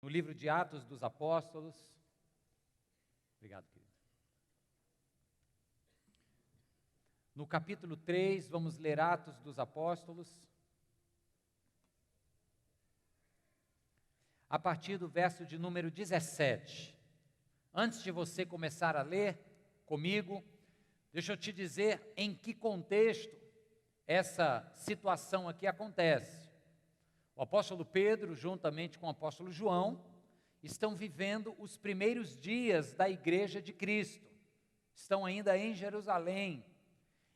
no livro de Atos dos Apóstolos. Obrigado, querido. No capítulo 3, vamos ler Atos dos Apóstolos, a partir do verso de número 17. Antes de você começar a ler comigo, deixa eu te dizer em que contexto essa situação aqui acontece. O apóstolo Pedro, juntamente com o apóstolo João, estão vivendo os primeiros dias da igreja de Cristo. Estão ainda em Jerusalém,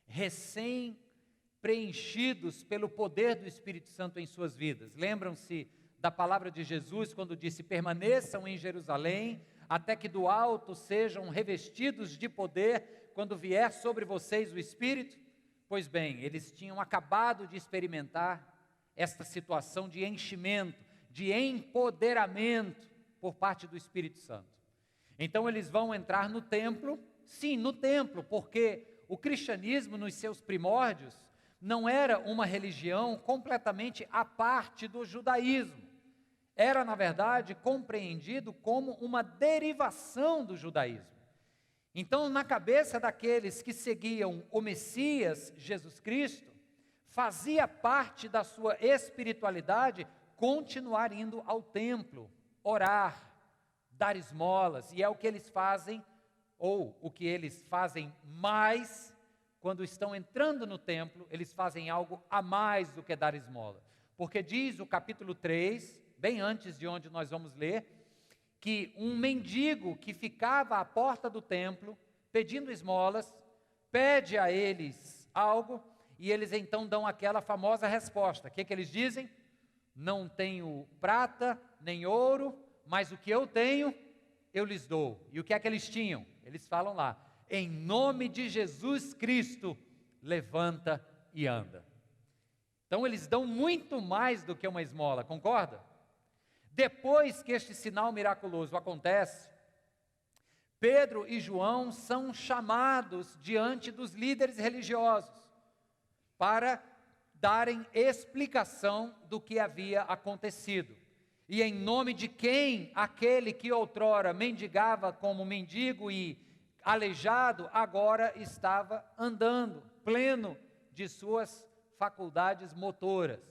recém-preenchidos pelo poder do Espírito Santo em suas vidas. Lembram-se da palavra de Jesus quando disse: permaneçam em Jerusalém, até que do alto sejam revestidos de poder, quando vier sobre vocês o Espírito? Pois bem, eles tinham acabado de experimentar esta situação de enchimento, de empoderamento por parte do Espírito Santo. Então eles vão entrar no templo, sim, no templo, porque o cristianismo nos seus primórdios não era uma religião completamente à parte do judaísmo. Era, na verdade, compreendido como uma derivação do judaísmo. Então, na cabeça daqueles que seguiam o Messias, Jesus Cristo, fazia parte da sua espiritualidade continuar indo ao templo, orar, dar esmolas, e é o que eles fazem, ou o que eles fazem mais, quando estão entrando no templo, eles fazem algo a mais do que dar esmola. Porque diz o capítulo 3, bem antes de onde nós vamos ler, que um mendigo que ficava à porta do templo, pedindo esmolas, pede a eles algo, e eles então dão aquela famosa resposta. O que eles dizem? Não tenho prata, nem ouro, mas o que eu tenho, eu lhes dou. E o que é que eles tinham? Eles falam lá: em nome de Jesus Cristo, levanta e anda. Então eles dão muito mais do que uma esmola, concorda? Depois que este sinal miraculoso acontece, Pedro e João são chamados diante dos líderes religiosos para darem explicação do que havia acontecido. E em nome de quem aquele que outrora mendigava como mendigo e aleijado, agora estava andando, pleno de suas faculdades motoras.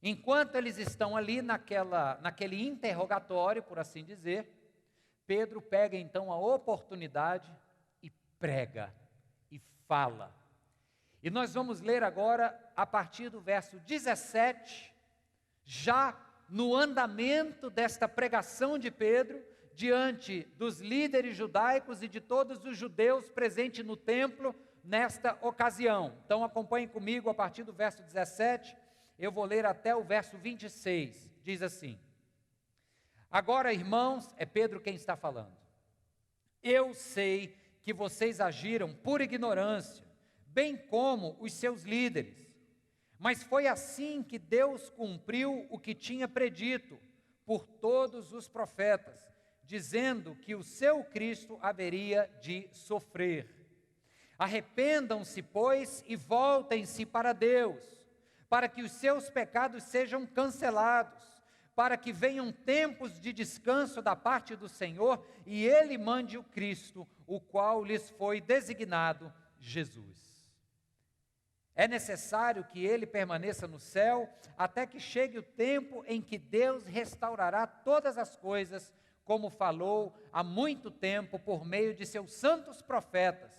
Enquanto eles estão ali naquele interrogatório, por assim dizer, Pedro pega então a oportunidade e prega, e fala. E nós vamos ler agora, a partir do verso 17, já no andamento desta pregação de Pedro, diante dos líderes judaicos e de todos os judeus presentes no templo, nesta ocasião. Então acompanhem comigo a partir do verso 17, eu vou ler até o verso 26, diz assim: agora, irmãos, é Pedro quem está falando, eu sei que vocês agiram por ignorância, bem como os seus líderes, mas foi assim que Deus cumpriu o que tinha predito por todos os profetas, dizendo que o seu Cristo haveria de sofrer. Arrependam-se, pois, e voltem-se para Deus, para que os seus pecados sejam cancelados, para que venham tempos de descanso da parte do Senhor, e Ele mande o Cristo, o qual lhes foi designado, Jesus. É necessário que ele permaneça no céu, até que chegue o tempo em que Deus restaurará todas as coisas, como falou há muito tempo por meio de seus santos profetas.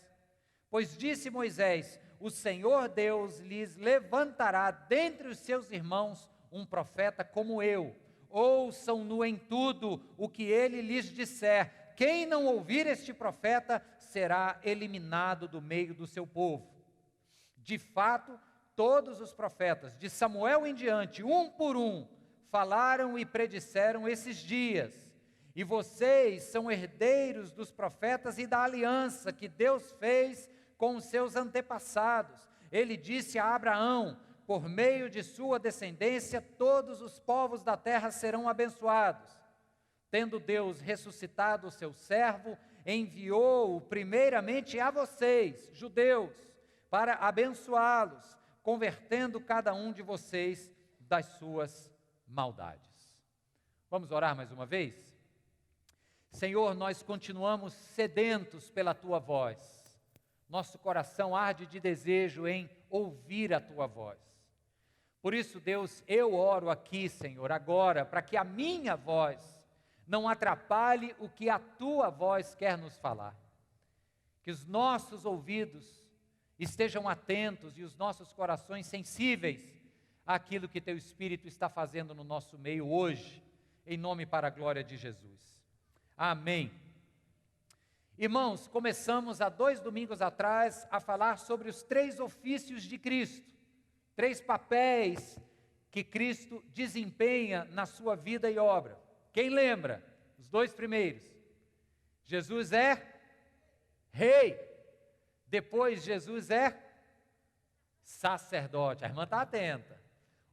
Pois disse Moisés: o Senhor Deus lhes levantará dentre os seus irmãos um profeta como eu. Ouçam-no em tudo o que ele lhes disser. Quem não ouvir este profeta será eliminado do meio do seu povo. De fato, todos os profetas, de Samuel em diante, um por um, falaram e predisseram esses dias. E vocês são herdeiros dos profetas e da aliança que Deus fez com os seus antepassados. Ele disse a Abraão: por meio de sua descendência, todos os povos da terra serão abençoados. Tendo Deus ressuscitado o seu servo, enviou-o primeiramente a vocês, judeus, para abençoá-los, convertendo cada um de vocês das suas maldades. Vamos orar mais uma vez? Senhor, nós continuamos sedentos pela Tua voz. Nosso coração arde de desejo em ouvir a Tua voz. Por isso, Deus, eu oro aqui, Senhor, agora, para que a minha voz não atrapalhe o que a Tua voz quer nos falar. Que os nossos ouvidos estejam atentos e os nossos corações sensíveis àquilo que Teu Espírito está fazendo no nosso meio hoje, em nome e para a glória de Jesus. Amém. Irmãos, começamos há 2 domingos atrás a falar sobre os 3 ofícios de Cristo, 3 papéis que Cristo desempenha na sua vida e obra. Quem lembra? Os 2 primeiros. Jesus é rei. Depois Jesus é sacerdote. A irmã está atenta.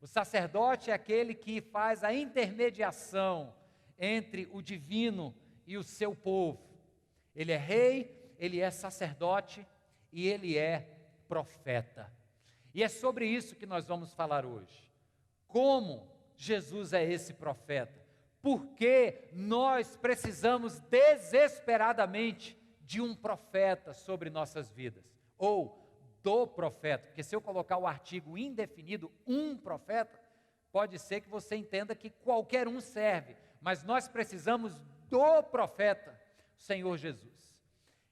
O sacerdote é aquele que faz a intermediação entre o divino e o seu povo. Ele é rei, ele é sacerdote e ele é profeta. E é sobre isso que nós vamos falar hoje. Como Jesus é esse profeta? Por que nós precisamos desesperadamente de um profeta sobre nossas vidas? Ou do profeta, porque se eu colocar o artigo indefinido, um profeta, pode ser que você entenda que qualquer um serve, mas nós precisamos do profeta, Senhor Jesus.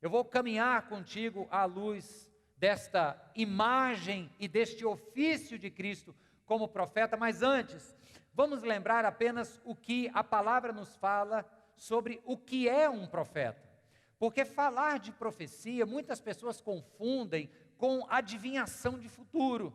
Eu vou caminhar contigo à luz desta imagem e deste ofício de Cristo como profeta, mas antes, vamos lembrar apenas o que a palavra nos fala sobre o que é um profeta. Porque falar de profecia, muitas pessoas confundem com adivinhação de futuro.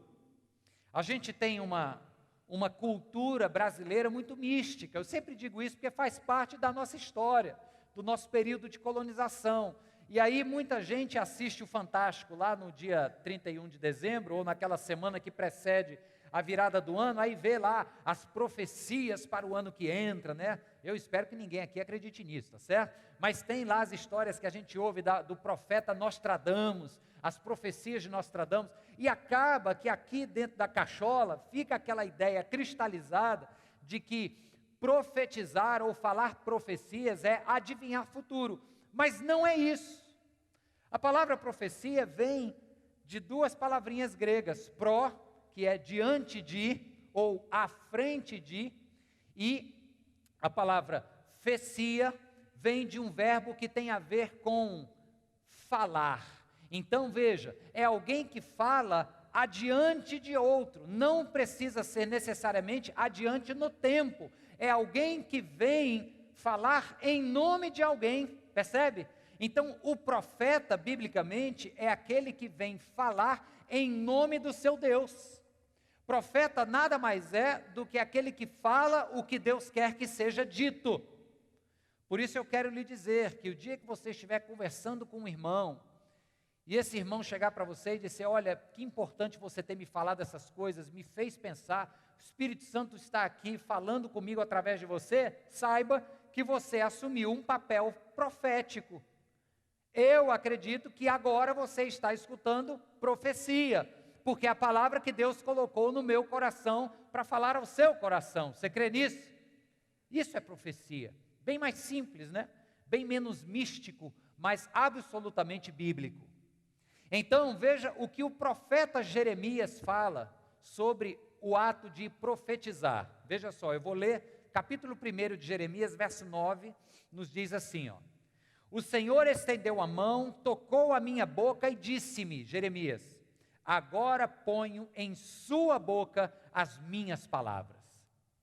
A gente tem uma cultura brasileira muito mística. Eu sempre digo isso porque faz parte da nossa história, do nosso período de colonização. E aí muita gente assiste o Fantástico lá no dia 31 de dezembro, ou naquela semana que precede a virada do ano, aí vê lá as profecias para o ano que entra, né? Eu espero que ninguém aqui acredite nisso, tá certo? Mas tem lá as histórias que a gente ouve do profeta Nostradamus, as profecias de Nostradamus, e acaba que aqui dentro da cachola fica aquela ideia cristalizada de que profetizar ou falar profecias é adivinhar futuro, mas não é isso. A palavra profecia vem de 2 palavrinhas gregas, pró, que é diante de, ou à frente de, e a palavra fecia vem de um verbo que tem a ver com falar. Então veja, é alguém que fala adiante de outro, não precisa ser necessariamente adiante no tempo, é alguém que vem falar em nome de alguém, percebe? Então o profeta, biblicamente, é aquele que vem falar em nome do seu Deus. Profeta nada mais é do que aquele que fala o que Deus quer que seja dito. Por isso eu quero lhe dizer que o dia que você estiver conversando com um irmão, e esse irmão chegar para você e dizer, olha, que importante você ter me falado essas coisas, me fez pensar, o Espírito Santo está aqui falando comigo através de você, saiba que você assumiu um papel profético. Eu acredito que agora você está escutando profecia, porque é a palavra que Deus colocou no meu coração para falar ao seu coração. Você crê nisso? Isso é profecia. Bem mais simples, né? Bem menos místico, mas absolutamente bíblico. Então, veja o que o profeta Jeremias fala sobre o ato de profetizar. Veja só, eu vou ler capítulo 1 de Jeremias, verso 9, nos diz assim, ó. O Senhor estendeu a mão, tocou a minha boca e disse-me, Jeremias, agora ponho em sua boca as minhas palavras.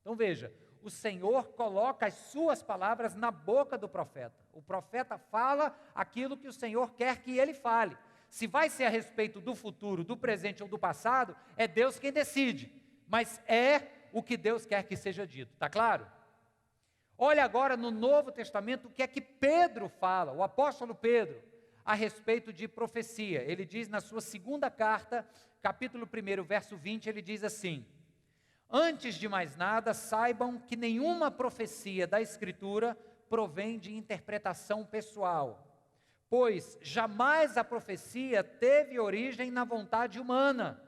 Então veja, o Senhor coloca as suas palavras na boca do profeta. O profeta fala aquilo que o Senhor quer que ele fale. Se vai ser a respeito do futuro, do presente ou do passado, é Deus quem decide. Mas é o que Deus quer que seja dito, está claro? Olha agora no Novo Testamento o que é que Pedro fala, o apóstolo Pedro, a respeito de profecia. Ele diz na sua segunda carta, capítulo 1, verso 20, ele diz assim: antes de mais nada, saibam que nenhuma profecia da Escritura provém de interpretação pessoal, pois jamais a profecia teve origem na vontade humana,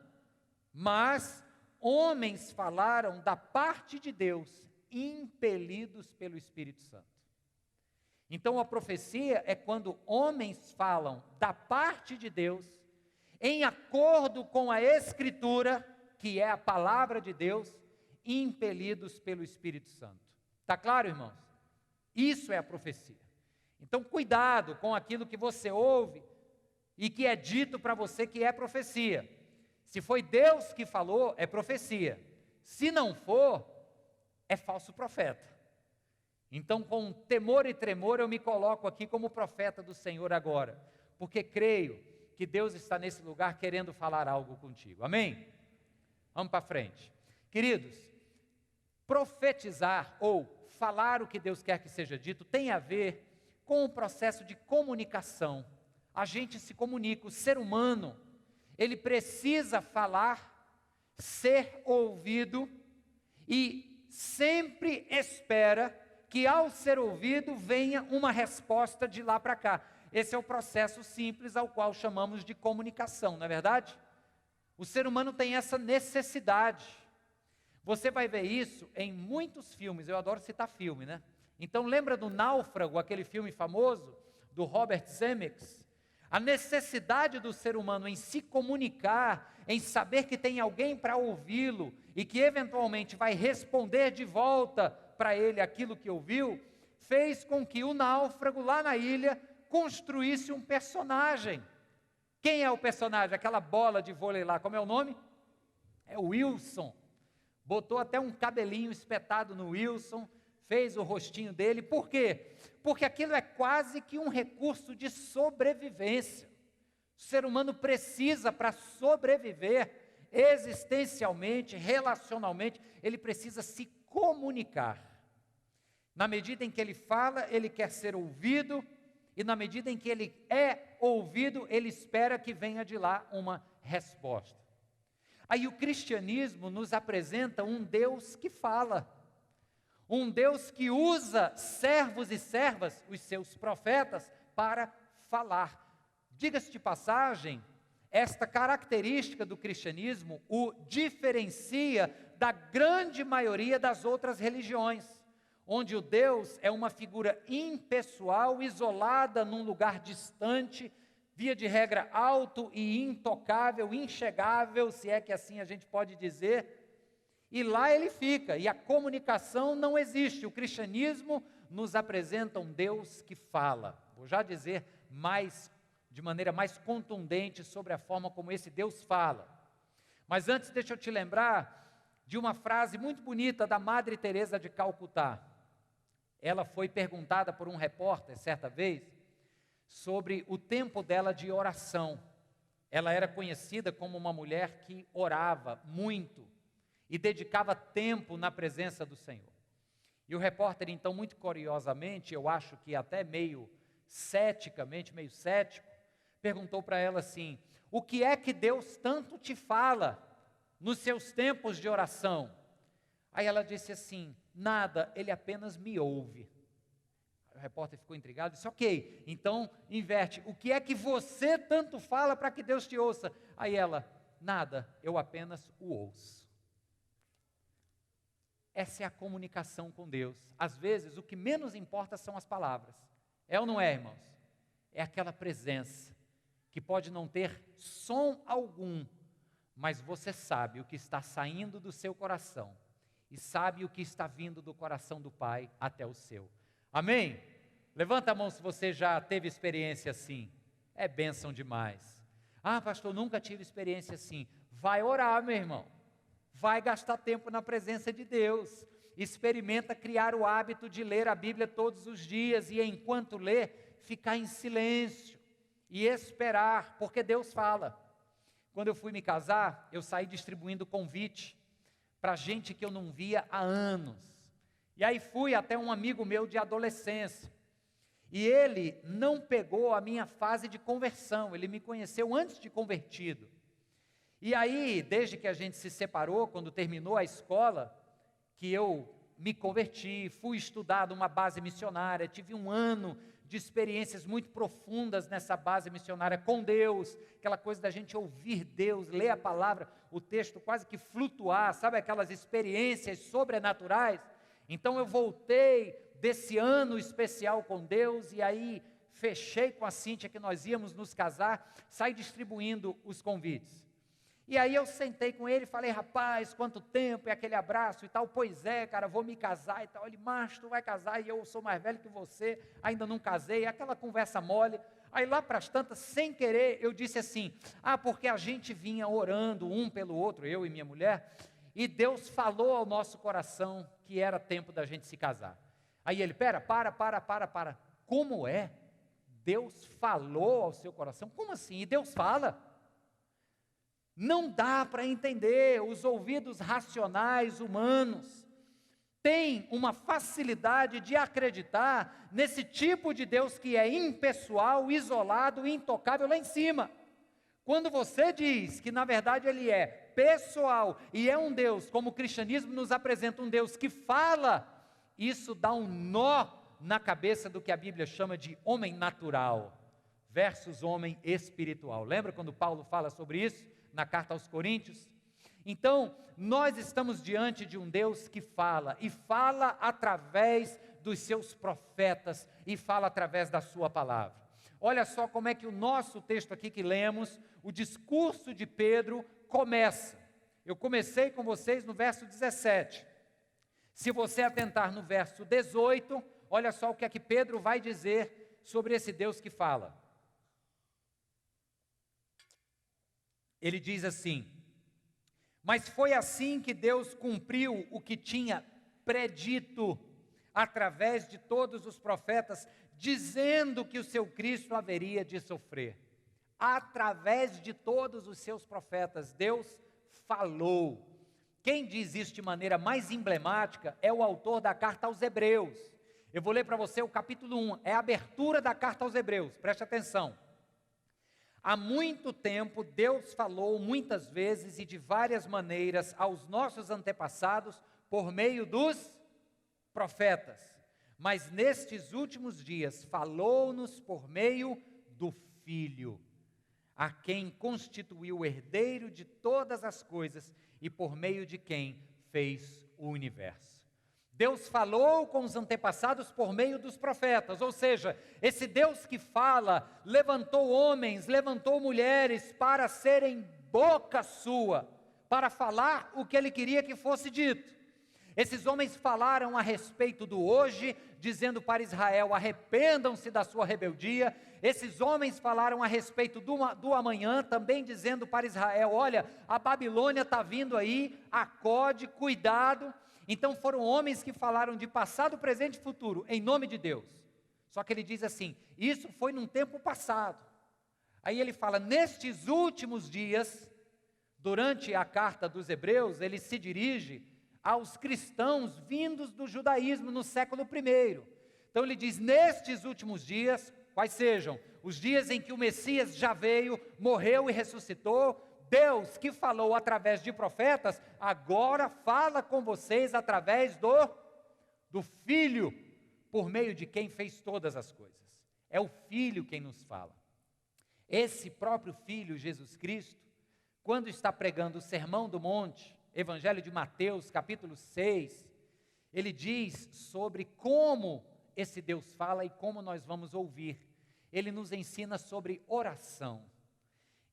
mas homens falaram da parte de Deus, impelidos pelo Espírito Santo. Então a profecia é quando homens falam da parte de Deus, em acordo com a Escritura, que é a palavra de Deus, impelidos pelo Espírito Santo. Está claro, irmãos? Isso é a profecia. Então cuidado com aquilo que você ouve e que é dito para você que é profecia. Se foi Deus que falou, é profecia. Se não for, é falso profeta. Então, com temor e tremor, eu me coloco aqui como profeta do Senhor agora, porque creio que Deus está nesse lugar querendo falar algo contigo. Amém? Vamos para frente. Queridos, profetizar ou falar o que Deus quer que seja dito tem a ver com o processo de comunicação. A gente se comunica, o ser humano, ele precisa falar, ser ouvido e sempre espera que ao ser ouvido venha uma resposta de lá para cá. Esse é o processo simples ao qual chamamos de comunicação, não é verdade? O ser humano tem essa necessidade. Você vai ver isso em muitos filmes, eu adoro citar filme, né? Então lembra do Náufrago, aquele filme famoso, do Robert Zemeckis? A necessidade do ser humano em se comunicar, em saber que tem alguém para ouvi-lo e que eventualmente vai responder de volta para ele aquilo que ouviu, fez com que o náufrago lá na ilha construísse um personagem. Quem é o personagem? Aquela bola de vôlei lá, como é o nome? É o Wilson. Botou até um cabelinho espetado no Wilson, fez o rostinho dele. Por quê? Porque aquilo é quase que um recurso de sobrevivência. O ser humano precisa, para sobreviver existencialmente, relacionalmente, ele precisa se comunicar. Na medida em que ele fala, ele quer ser ouvido, e na medida em que ele é ouvido, ele espera que venha de lá uma resposta. Aí o cristianismo nos apresenta um Deus que fala, um Deus que usa servos e servas, os seus profetas, para falar. Diga-se de passagem, esta característica do cristianismo o diferencia da grande maioria das outras religiões, onde o Deus é uma figura impessoal, isolada num lugar distante, via de regra alto e intocável, inchegável, se é que assim a gente pode dizer, e lá ele fica, e a comunicação não existe. O cristianismo nos apresenta um Deus que fala. Vou já dizer de maneira mais contundente sobre a forma como esse Deus fala. Mas antes deixa eu te lembrar de uma frase muito bonita da Madre Teresa de Calcutá. Ela foi perguntada por um repórter, certa vez, sobre o tempo dela de oração. Ela era conhecida como uma mulher que orava muito e dedicava tempo na presença do Senhor. E o repórter, então, muito curiosamente, eu acho que até meio ceticamente, meio cético, perguntou para ela assim: o que é que Deus tanto te fala nos seus tempos de oração? Aí ela disse assim: nada, Ele apenas me ouve. O repórter ficou intrigado e disse: ok, então inverte, o que é que você tanto fala para que Deus te ouça? Aí ela: nada, eu apenas o ouço. Essa é a comunicação com Deus. Às vezes o que menos importa são as palavras. É ou não é, irmãos? É aquela presença que pode não ter som algum, mas você sabe o que está saindo do seu coração e sabe o que está vindo do coração do Pai até o seu. Amém? Levanta a mão se você já teve experiência assim. É bênção demais. Ah, pastor, nunca tive experiência assim. Vai orar, meu irmão. Vai gastar tempo na presença de Deus. Experimenta criar o hábito de ler a Bíblia todos os dias e enquanto lê, ficar em silêncio e esperar, porque Deus fala. Quando eu fui me casar, eu saí distribuindo convite para gente que eu não via há anos. E aí fui até um amigo meu de adolescência. E ele não pegou a minha fase de conversão, ele me conheceu antes de convertido. E aí, desde que a gente se separou, quando terminou a escola, que eu me converti, fui estudar numa base missionária, tive um ano de experiências muito profundas nessa base missionária com Deus, aquela coisa da gente ouvir Deus, ler a palavra, o texto quase que flutuar, sabe aquelas experiências sobrenaturais? Então eu voltei desse ano especial com Deus e aí fechei com a Cíntia que nós íamos nos casar, saí distribuindo os convites. E aí eu sentei com ele e falei, rapaz, quanto tempo, e aquele abraço e tal. Pois é, cara, vou me casar e tal. Ele, macho, tu vai casar e eu sou mais velho que você, ainda não casei, aquela conversa mole. Aí lá para as tantas, sem querer, eu disse assim, porque a gente vinha orando um pelo outro, eu e minha mulher, e Deus falou ao nosso coração que era tempo da gente se casar. Aí ele, para. Como é? Deus falou ao seu coração? Como assim? E Deus fala? Não dá para entender, os ouvidos racionais humanos têm uma facilidade de acreditar nesse tipo de Deus que é impessoal, isolado, intocável lá em cima. Quando você diz que na verdade Ele é pessoal e é um Deus, como o cristianismo nos apresenta, um Deus que fala, isso dá um nó na cabeça do que a Bíblia chama de homem natural versus homem espiritual. Lembra quando Paulo fala sobre isso? Na carta aos Coríntios. Então, nós estamos diante de um Deus que fala, e fala através dos seus profetas, e fala através da sua palavra. Olha só como é que o nosso texto aqui que lemos, o discurso de Pedro começa. Eu comecei com vocês no verso 17. Se você atentar no verso 18, olha só o que é que Pedro vai dizer sobre esse Deus que fala. Ele diz assim, mas foi assim que Deus cumpriu o que tinha predito através de todos os profetas, dizendo que o seu Cristo haveria de sofrer. Através de todos os seus profetas, Deus falou. Quem diz isso de maneira mais emblemática é o autor da carta aos Hebreus. Eu vou ler para você o capítulo 1, é a abertura da carta aos Hebreus, preste atenção. Há muito tempo, Deus falou muitas vezes e de várias maneiras aos nossos antepassados por meio dos profetas. Mas nestes últimos dias, falou-nos por meio do Filho, a quem constituiu o herdeiro de todas as coisas e por meio de quem fez o universo. Deus falou com os antepassados por meio dos profetas, ou seja, esse Deus que fala, levantou homens, levantou mulheres para serem boca sua, para falar o que Ele queria que fosse dito. Esses homens falaram a respeito do hoje, dizendo para Israel, arrependam-se da sua rebeldia. Esses homens falaram a respeito do amanhã, também dizendo para Israel, olha, a Babilônia está vindo aí, acode, cuidado. Então foram homens que falaram de passado, presente e futuro, em nome de Deus. Só que ele diz assim, isso foi num tempo passado. Aí ele fala, nestes últimos dias, durante a carta dos Hebreus, ele se dirige aos cristãos vindos do judaísmo no século I. Então ele diz, nestes últimos dias, quais sejam? Os dias em que o Messias já veio, morreu e ressuscitou, Deus que falou através de profetas, agora fala com vocês através do Filho, por meio de quem fez todas as coisas. É o Filho quem nos fala. Esse próprio Filho, Jesus Cristo, quando está pregando o Sermão do Monte, Evangelho de Mateus, capítulo 6, ele diz sobre como esse Deus fala e como nós vamos ouvir. Ele nos ensina sobre oração.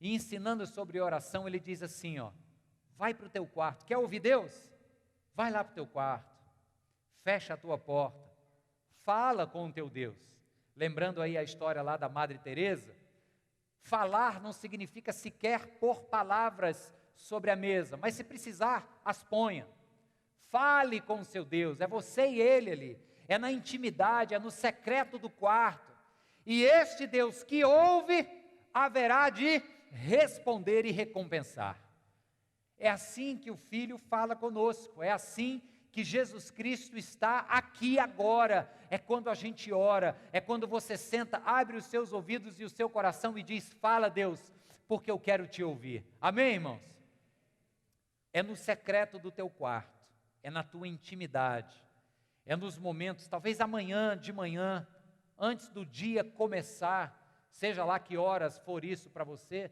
E ensinando sobre oração, ele diz assim, vai para o teu quarto, quer ouvir Deus? Vai lá para o teu quarto, fecha a tua porta, fala com o teu Deus. Lembrando aí a história lá da Madre Teresa, falar não significa sequer pôr palavras sobre a mesa, mas se precisar, as ponha. Fale com o seu Deus, é você e Ele ali, é na intimidade, é no secreto do quarto. E este Deus que ouve, haverá de responder e recompensar. É assim que o Filho fala conosco, é assim que Jesus Cristo está aqui agora. É quando a gente ora, é quando você senta, abre os seus ouvidos e o seu coração e diz, fala Deus, porque eu quero te ouvir. Amém, irmãos? É no secreto do teu quarto, é na tua intimidade, é nos momentos, talvez amanhã de manhã, antes do dia começar, seja lá que horas for isso para você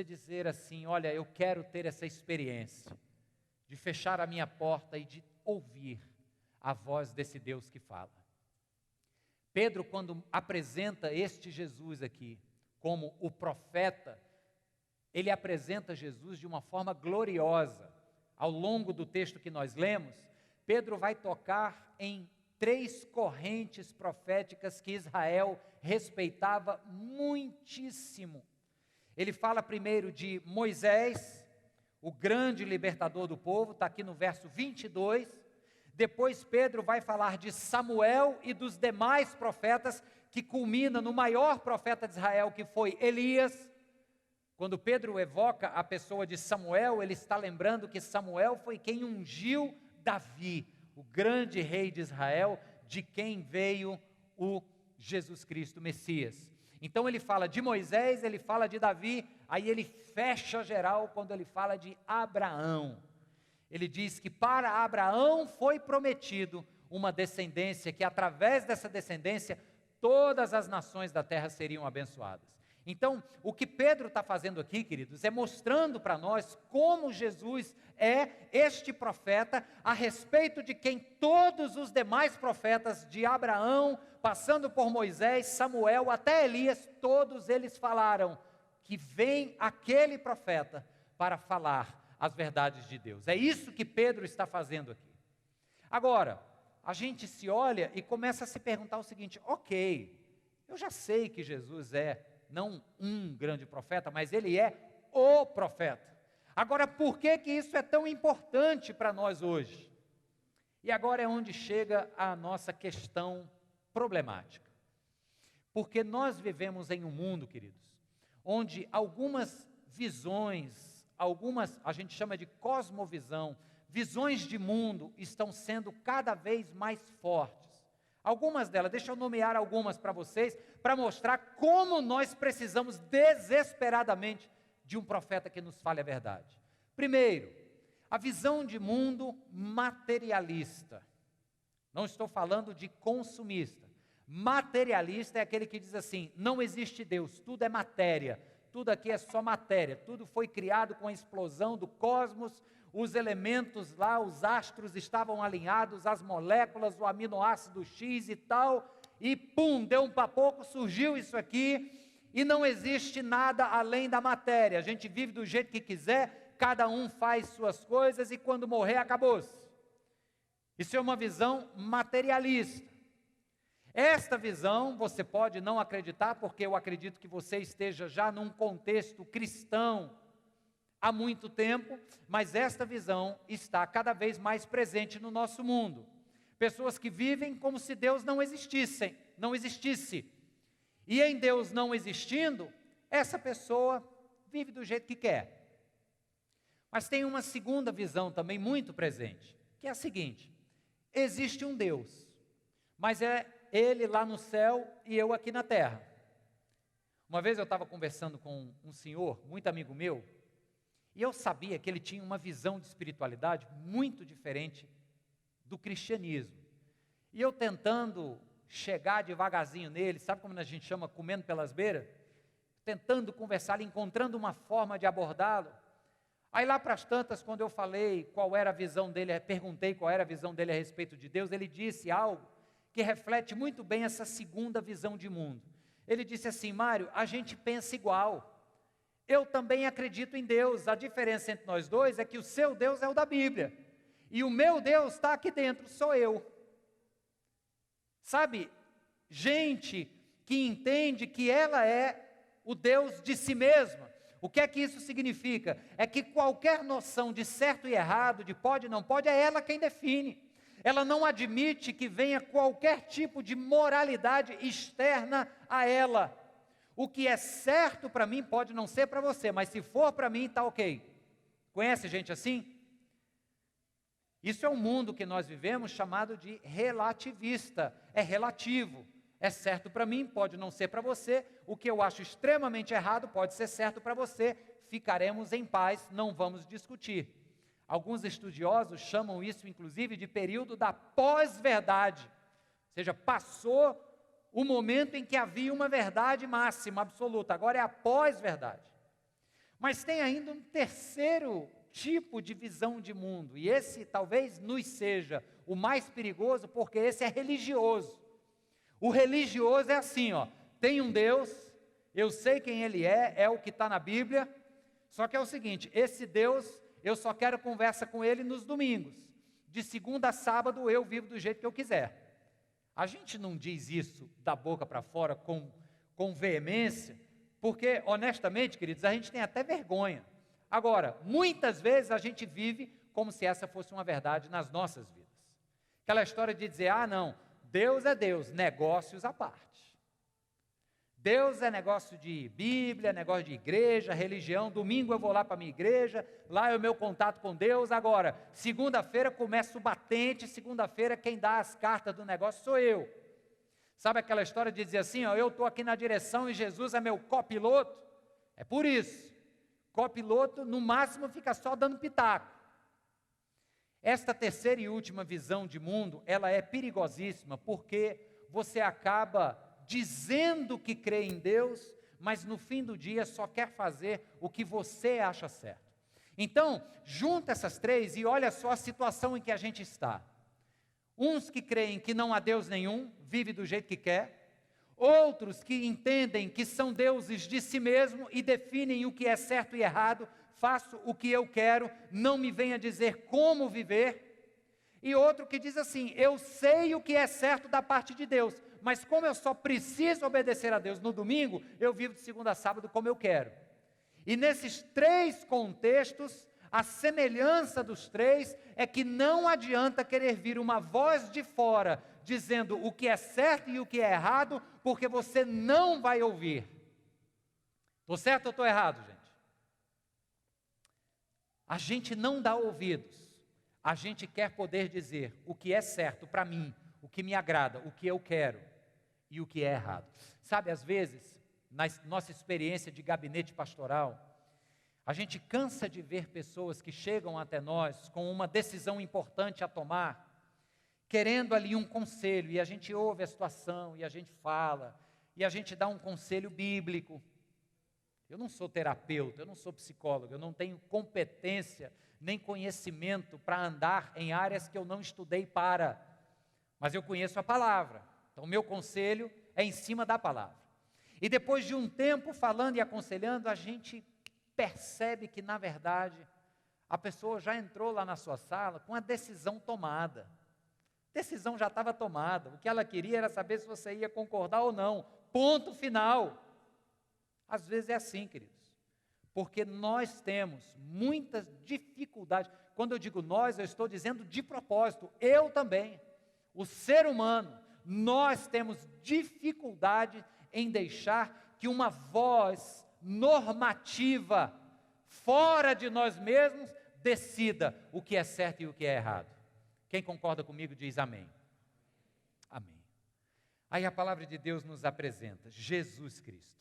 dizer assim, olha, eu quero ter essa experiência, de fechar a minha porta e de ouvir a voz desse Deus que fala. Pedro, quando apresenta este Jesus aqui como o profeta, ele apresenta Jesus de uma forma gloriosa. Ao longo do texto que nós lemos, Pedro vai tocar em 3 correntes proféticas que Israel respeitava muitíssimo. Ele fala primeiro de Moisés, o grande libertador do povo, está aqui no verso 22. Depois Pedro vai falar de Samuel e dos demais profetas, que culmina no maior profeta de Israel, que foi Elias. Quando Pedro evoca a pessoa de Samuel, ele está lembrando que Samuel foi quem ungiu Davi, o grande rei de Israel, de quem veio o Jesus Cristo, Messias. Então ele fala de Moisés, ele fala de Davi, aí ele fecha geral quando ele fala de Abraão. Ele diz que para Abraão foi prometido uma descendência, que através dessa descendência todas as nações da terra seriam abençoadas. Então, o que Pedro está fazendo aqui, queridos, é mostrando para nós como Jesus é este profeta, a respeito de quem todos os demais profetas, de Abraão, passando por Moisés, Samuel, até Elias, todos eles falaram que vem aquele profeta para falar as verdades de Deus. É isso que Pedro está fazendo aqui. Agora, a gente se olha e começa a se perguntar o seguinte: ok, eu já sei que Jesus é não um grande profeta, mas ele é o profeta. Agora, por que isso é tão importante para nós hoje? E agora é onde chega a nossa questão problemática. Porque nós vivemos em um mundo, queridos, onde algumas visões, a gente chama de cosmovisão, visões de mundo estão sendo cada vez mais fortes. Algumas delas, deixa eu nomear algumas para vocês, para mostrar como nós precisamos desesperadamente de um profeta que nos fale a verdade. Primeiro, a visão de mundo materialista. Não estou falando de consumista. Materialista é aquele que diz assim: não existe Deus, tudo é matéria, tudo aqui é só matéria, tudo foi criado com a explosão do cosmos, os elementos lá, os astros estavam alinhados, as moléculas, o aminoácido X e tal, e pum, deu um papoco, surgiu isso aqui, e não existe nada além da matéria. A gente vive do jeito que quiser, cada um faz suas coisas, e quando morrer, acabou-se. Isso é uma visão materialista. Esta visão você pode não acreditar, porque eu acredito que você esteja já num contexto cristão há muito tempo, mas esta visão está cada vez mais presente no nosso mundo. Pessoas que vivem como se Deus não existisse. E em Deus não existindo, essa pessoa vive do jeito que quer. Mas tem uma segunda visão também muito presente, que é a seguinte: existe um Deus, mas é Ele lá no céu e eu aqui na terra. Uma vez eu estava conversando com um senhor, muito amigo meu, e eu sabia que ele tinha uma visão de espiritualidade muito diferente do cristianismo. E eu tentando chegar devagarzinho nele, sabe como a gente chama, comendo pelas beiras? Tentando conversar, encontrando uma forma de abordá-lo. Aí lá para as tantas, quando eu falei qual era a visão dele, perguntei qual era a visão dele a respeito de Deus, ele disse algo que reflete muito bem essa segunda visão de mundo. Ele disse assim: Mário, a gente pensa igual. Eu também acredito em Deus, a diferença entre nós dois é que o seu Deus é o da Bíblia, e o meu Deus está aqui dentro, sou eu. Sabe, gente que entende que ela é o Deus de si mesma. O que é que isso significa? É que qualquer noção de certo e errado, de pode e não pode, é ela quem define. Ela não admite que venha qualquer tipo de moralidade externa a ela. O que é certo para mim pode não ser para você, mas se for para mim, está ok. Conhece gente assim? Isso é um mundo que nós vivemos chamado de relativista. É relativo. É certo para mim, pode não ser para você. O que eu acho extremamente errado pode ser certo para você. Ficaremos em paz, não vamos discutir. Alguns estudiosos chamam isso, inclusive, de período da pós-verdade. Ou seja, passou o momento em que havia uma verdade máxima, absoluta. Agora é a pós-verdade. Mas tem ainda um terceiro tipo de visão de mundo, e esse talvez nos seja o mais perigoso, porque esse é religioso. O religioso é assim, ó, tem um Deus, eu sei quem Ele é o que está na Bíblia, só que é o seguinte, esse Deus, eu só quero conversa com Ele nos domingos. De segunda a sábado eu vivo do jeito que eu quiser. A gente não diz isso da boca para fora com veemência, porque, honestamente, queridos, a gente tem até vergonha. Agora, muitas vezes a gente vive como se essa fosse uma verdade nas nossas vidas. Aquela história de dizer, não, Deus é Deus, negócios à parte. Deus é negócio de Bíblia, negócio de igreja, religião, domingo eu vou lá para a minha igreja, lá é o meu contato com Deus. Agora, segunda-feira começa o batente, segunda-feira quem dá as cartas do negócio sou eu. Sabe aquela história de dizer assim, eu estou aqui na direção e Jesus é meu copiloto? É por isso. Copiloto, no máximo, fica só dando pitaco. Esta terceira e última visão de mundo, ela é perigosíssima, porque você acaba dizendo que crê em Deus, mas no fim do dia só quer fazer o que você acha certo. Então, junta essas três e olha só a situação em que a gente está. Uns que creem que não há Deus nenhum, vive do jeito que quer. Outros que entendem que são deuses de si mesmo e definem o que é certo e errado. Faço o que eu quero, não me venha dizer como viver. E outro que diz assim, eu sei o que é certo da parte de Deus, mas como eu só preciso obedecer a Deus no domingo, eu vivo de segunda a sábado como eu quero. E nesses três contextos, a semelhança dos três é que não adianta querer vir uma voz de fora dizendo o que é certo e o que é errado, porque você não vai ouvir. Estou certo ou estou errado, gente? A gente não dá ouvidos, a gente quer poder dizer o que é certo para mim, o que me agrada, o que eu quero e o que é errado. Sabe, às vezes, na nossa experiência de gabinete pastoral, a gente cansa de ver pessoas que chegam até nós com uma decisão importante a tomar, querendo ali um conselho, e a gente ouve a situação, e a gente fala, e a gente dá um conselho bíblico. Eu não sou terapeuta, eu não sou psicólogo, eu não tenho competência nem conhecimento para andar em áreas que eu não estudei para, mas eu conheço a palavra, então o meu conselho é em cima da palavra. E depois de um tempo falando e aconselhando, a gente percebe que na verdade a pessoa já entrou lá na sua sala com a decisão tomada. A decisão já estava tomada, o que ela queria era saber se você ia concordar ou não, ponto final. Às vezes é assim, queridos, porque nós temos muitas dificuldades. Quando eu digo nós, eu estou dizendo de propósito, eu também, o ser humano, nós temos dificuldade em deixar que uma voz normativa, fora de nós mesmos, decida o que é certo e o que é errado. Quem concorda comigo diz amém. Amém. Aí a palavra de Deus nos apresenta Jesus Cristo.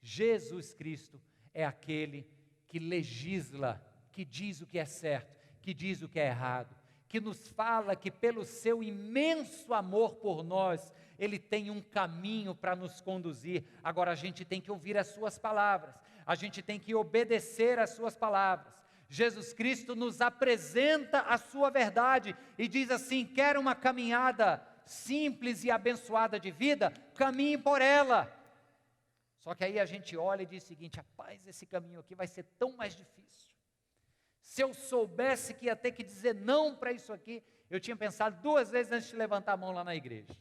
Jesus Cristo é aquele que legisla, que diz o que é certo, que diz o que é errado, que nos fala que pelo seu imenso amor por nós, Ele tem um caminho para nos conduzir. Agora a gente tem que ouvir as suas palavras, a gente tem que obedecer às suas palavras. Jesus Cristo nos apresenta a sua verdade e diz assim, quer uma caminhada simples e abençoada de vida? Caminhe por ela. Só que aí a gente olha e diz o seguinte, rapaz, esse caminho aqui vai ser tão mais difícil. Se eu soubesse que ia ter que dizer não para isso aqui, eu tinha pensado 2 vezes antes de levantar a mão lá na igreja.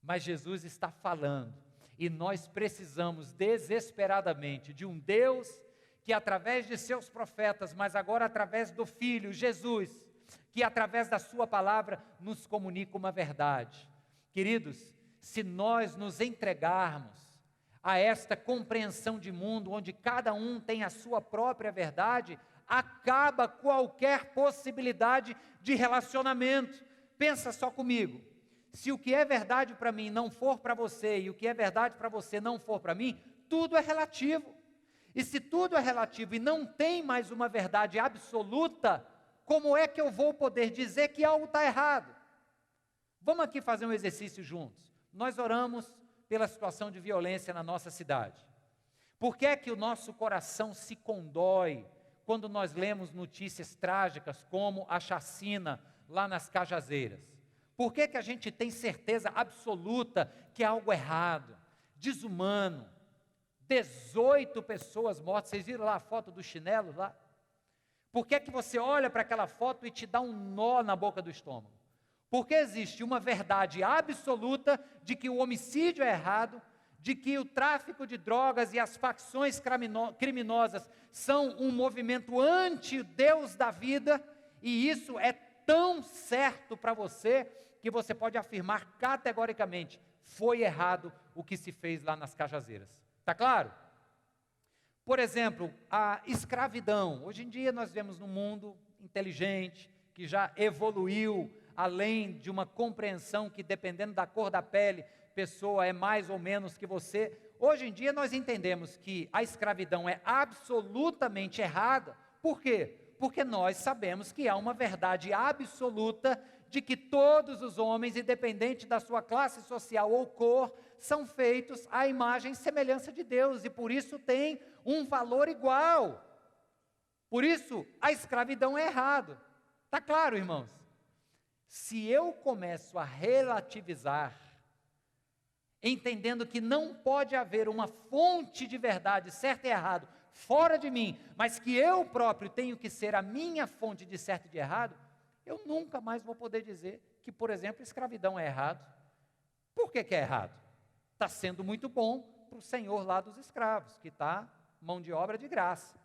Mas Jesus está falando, e nós precisamos desesperadamente de um Deus que através de seus profetas, mas agora através do Filho, Jesus, que através da sua palavra nos comunica uma verdade. Queridos, se nós nos entregarmos a esta compreensão de mundo, onde cada um tem a sua própria verdade, acaba qualquer possibilidade de relacionamento. Pensa só comigo, se o que é verdade para mim não for para você, e o que é verdade para você não for para mim, tudo é relativo. E se tudo é relativo e não tem mais uma verdade absoluta, como é que eu vou poder dizer que algo está errado? Vamos aqui fazer um exercício juntos. Nós oramos pela situação de violência na nossa cidade. Por que é que o nosso coração se condói quando nós lemos notícias trágicas como a chacina lá nas Cajazeiras? Por que que a gente tem certeza absoluta que é algo errado, desumano? 18 pessoas mortas, vocês viram lá a foto dos chinelos lá? Por que que você olha para aquela foto e te dá um nó na boca do estômago? Porque existe uma verdade absoluta de que o homicídio é errado, de que o tráfico de drogas e as facções criminosas são um movimento anti-Deus da vida, e isso é tão certo para você, que você pode afirmar categoricamente, foi errado o que se fez lá nas Cajazeiras. Está claro? Por exemplo, a escravidão. Hoje em dia nós vemos num mundo inteligente, que já evoluiu além de uma compreensão que, dependendo da cor da pele, pessoa é mais ou menos que você. Hoje em dia nós entendemos que a escravidão é absolutamente errada. Por quê? Porque nós sabemos que há uma verdade absoluta de que todos os homens, independente da sua classe social ou cor, são feitos à imagem e semelhança de Deus, e por isso tem um valor igual. Por isso, a escravidão é errado. Está claro, irmãos? Se eu começo a relativizar, entendendo que não pode haver uma fonte de verdade, certo e errado, fora de mim, mas que eu próprio tenho que ser a minha fonte de certo e de errado, eu nunca mais vou poder dizer que, por exemplo, escravidão é errado. Por que que é errado? Está sendo muito bom para o senhor lá dos escravos, que está mão de obra de graça.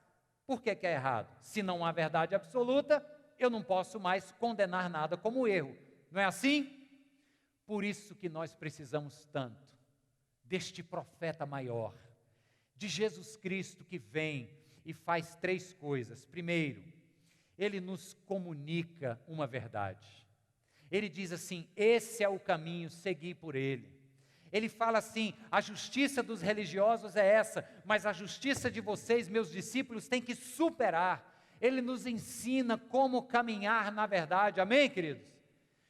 Por que que é errado? Se não há verdade absoluta, eu não posso mais condenar nada como erro. Não é assim? Por isso que nós precisamos tanto deste profeta maior, de Jesus Cristo, que vem e faz três coisas. Primeiro, ele nos comunica uma verdade. Ele diz assim: esse é o caminho, segui por ele. Ele fala assim: a justiça dos religiosos é essa, mas a justiça de vocês, meus discípulos, tem que superar. Ele nos ensina como caminhar na verdade, amém, queridos?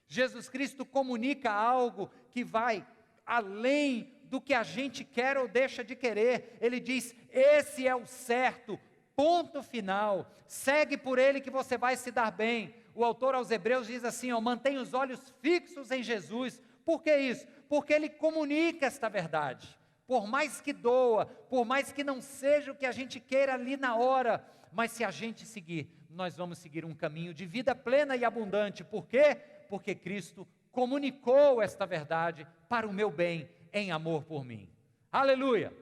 Jesus Cristo comunica algo que vai além do que a gente quer ou deixa de querer. Ele diz: esse é o certo, ponto final, segue por ele que você vai se dar bem. O autor aos Hebreus diz assim, mantenha os olhos fixos em Jesus. Por que isso? Porque ele comunica esta verdade. Por mais que doa, por mais que não seja o que a gente queira ali na hora, mas se a gente seguir, nós vamos seguir um caminho de vida plena e abundante. Por quê? Porque Cristo comunicou esta verdade para o meu bem, em amor por mim. Aleluia!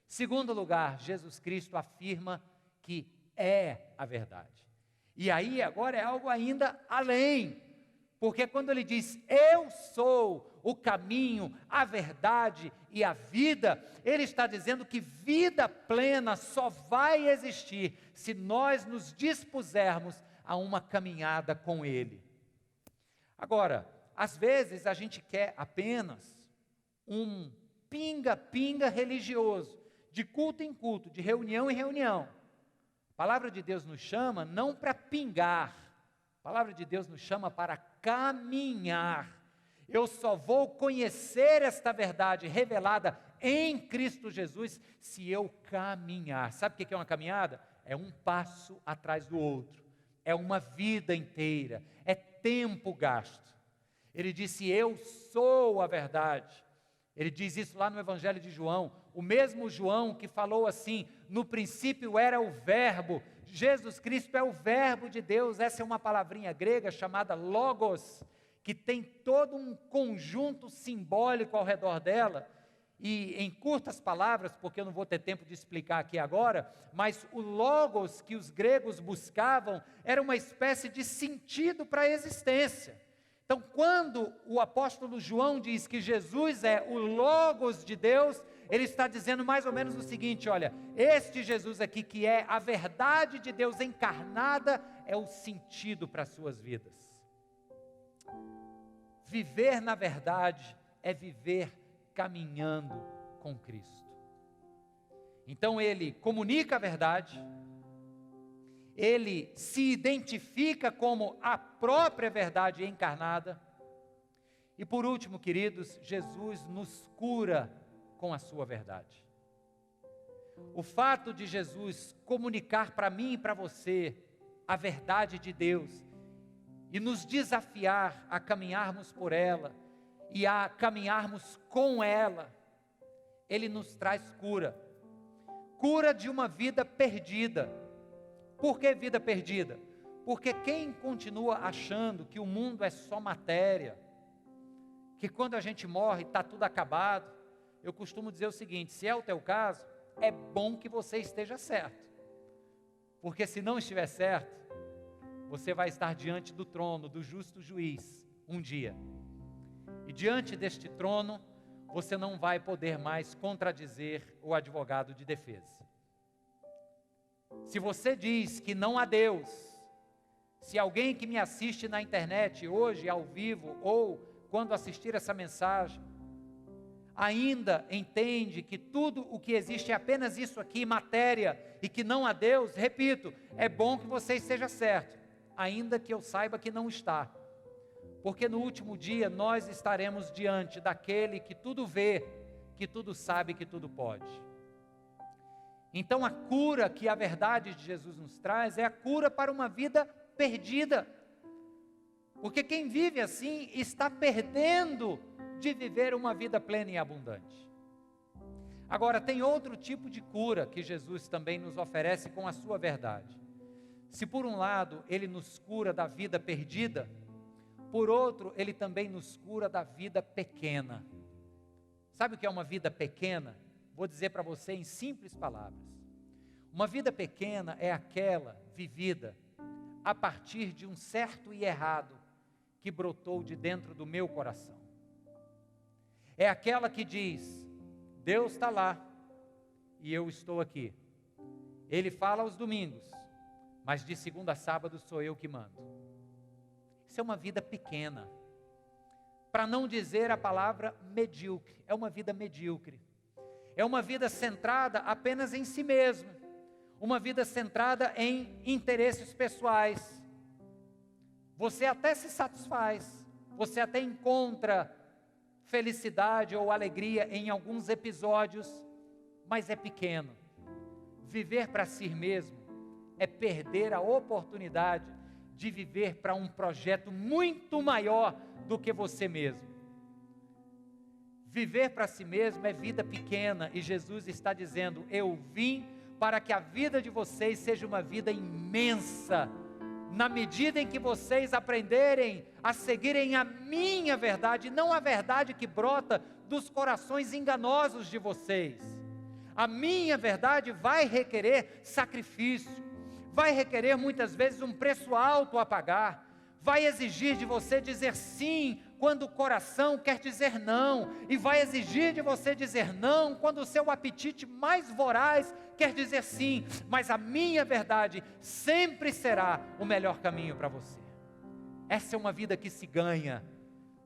Segundo lugar, Jesus Cristo afirma que é a verdade. E aí agora é algo ainda além, porque quando ele diz, eu sou o caminho, a verdade e a vida, ele está dizendo que vida plena só vai existir se nós nos dispusermos a uma caminhada com ele. Agora, às vezes a gente quer apenas um pinga-pinga religioso, de culto em culto, de reunião em reunião. A palavra de Deus nos chama não para pingar, a palavra de Deus nos chama para caminhar. Eu só vou conhecer esta verdade revelada em Cristo Jesus se eu caminhar. Sabe o que é uma caminhada? É um passo atrás do outro, é uma vida inteira, é tempo gasto. Ele disse, eu sou a verdade. Ele diz isso lá no Evangelho de João, o mesmo João que falou assim, no princípio era o verbo. Jesus Cristo é o verbo de Deus. Essa é uma palavrinha grega chamada logos, que tem todo um conjunto simbólico ao redor dela, e em curtas palavras, porque eu não vou ter tempo de explicar aqui agora, mas o logos que os gregos buscavam, era uma espécie de sentido para a existência. Então, quando o apóstolo João diz que Jesus é o logos de Deus, ele está dizendo mais ou menos o seguinte, olha, este Jesus aqui que é a verdade de Deus encarnada, é o sentido para as suas vidas. Viver na verdade é viver caminhando com Cristo. Então ele comunica a verdade, ele se identifica como a própria verdade encarnada, e por último, queridos, Jesus nos cura com a sua verdade. O fato de Jesus comunicar para mim e para você a verdade de Deus e nos desafiar a caminharmos por ela e a caminharmos com ela, Ele nos traz cura. Cura de uma vida perdida. Por que vida perdida? Porque quem continua achando que o mundo é só matéria, que quando a gente morre está tudo acabado, eu costumo dizer o seguinte: se é o teu caso, é bom que você esteja certo, porque se não estiver certo, você vai estar diante do trono do justo juiz um dia, e diante deste trono, você não vai poder mais contradizer o advogado de defesa. Se você diz que não há Deus, se alguém que me assiste na internet hoje, ao vivo, ou quando assistir essa mensagem, ainda entende que tudo o que existe é apenas isso aqui, matéria, e que não há Deus, repito, é bom que você esteja certo, ainda que eu saiba que não está. Porque no último dia nós estaremos diante daquele que tudo vê, que tudo sabe, que tudo pode. Então a cura que a verdade de Jesus nos traz é a cura para uma vida perdida. Porque quem vive assim está perdendo de viver uma vida plena e abundante. Agora, tem outro tipo de cura que Jesus também nos oferece com a sua verdade. Se por um lado Ele nos cura da vida perdida, por outro Ele também nos cura da vida pequena. Sabe o que é uma vida pequena? Vou dizer para você em simples palavras. Uma vida pequena é aquela vivida a partir de um certo e errado que brotou de dentro do meu coração. É aquela que diz: Deus está lá e eu estou aqui. Ele fala aos domingos, mas de segunda a sábado sou eu que mando. Isso é uma vida pequena. Para não dizer a palavra medíocre, é uma vida medíocre. É uma vida centrada apenas em si mesmo. Uma vida centrada em interesses pessoais. Você até se satisfaz, você até encontra felicidade ou alegria em alguns episódios, mas é pequeno. Viver para si mesmo é perder a oportunidade de viver para um projeto muito maior do que você mesmo. Viver para si mesmo é vida pequena, e Jesus está dizendo: eu vim para que a vida de vocês seja uma vida imensa, na medida em que vocês aprenderem a seguirem a minha verdade, não a verdade que brota dos corações enganosos de vocês. A minha verdade vai requerer sacrifício, vai requerer muitas vezes um preço alto a pagar, vai exigir de você dizer sim quando o coração quer dizer não, e vai exigir de você dizer não quando o seu apetite mais voraz quer dizer sim, mas a minha verdade sempre será o melhor caminho para você. Essa é uma vida que se ganha,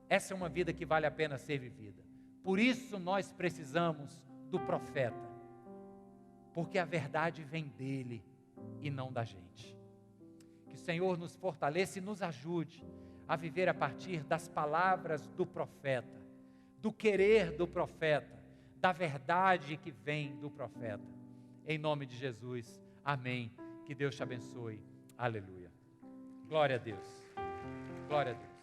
essa é uma vida que vale a pena ser vivida. Por isso nós precisamos do profeta, porque a verdade vem dele e não da gente. Que o Senhor nos fortaleça e nos ajude a viver a partir das palavras do profeta, do querer do profeta, da verdade que vem do profeta. Em nome de Jesus, amém. Que Deus te abençoe. Aleluia. Glória a Deus. Glória a Deus.